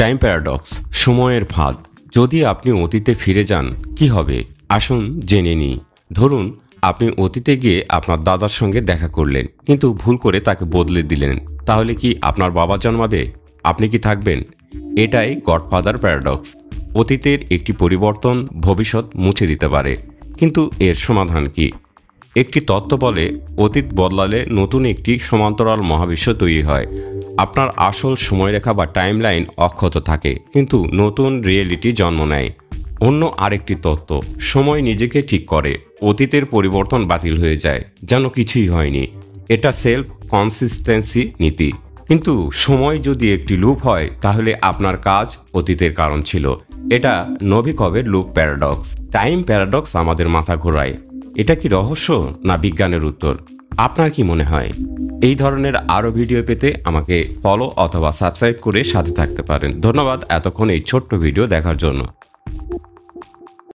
Time paradox, সময়ের ফাঁদ। যদি আপনি অতীতে ফিরে যান কি হবে, আসুন জেনে নিই। ধরুন আপনি অতীতে গিয়ে আপনার দাদার সঙ্গে দেখা করলেন, কিন্তু ভুল করে তাকে বদলে দিলেন। তাহলে কি আপনার বাবা জন্মাবে? আপনি কি থাকবেন? এটাই গডফাদার প্যারাডক্স। অতীতের একটি পরিবর্তন ভবিষ্যৎ মুছে দিতে পারে, কিন্তু এর সমাধান কি? একটি তত্ত্ব বলে, অতীত বদলালে নতুন একটি সমান্তরাল মহাবিশ্ব তৈরি হয়। আপনার আসল সময়রেখা বা টাইমলাইন অক্ষত থাকে, কিন্তু নতুন রিয়েলিটি জন্ম নেয়। অন্য আরেকটি তত্ত্ব, সময় নিজেকে ঠিক করে, অতীতের পরিবর্তন বাতিল হয়ে যায়, যেন কিছুই হয়নি। এটা সেলফ কনসিস্টেন্সি নীতি। কিন্তু সময় যদি একটি লুপ হয়, তাহলে আপনার কাজ অতীতের কারণ ছিল। এটা নভিকভের লুপ প্যারাডক্স। টাইম প্যারাডক্স আমাদের মাথা ঘোরায়। এটা কি রহস্য না বিজ্ঞানের উত্তর? আপনার কি মনে হয়? এই ধরনের আরও ভিডিও পেতে আমাকে ফলো অথবা সাবস্ক্রাইব করে সাথে থাকতে পারেন। ধন্যবাদ এতক্ষণ এই ছোট্ট ভিডিও দেখার জন্য।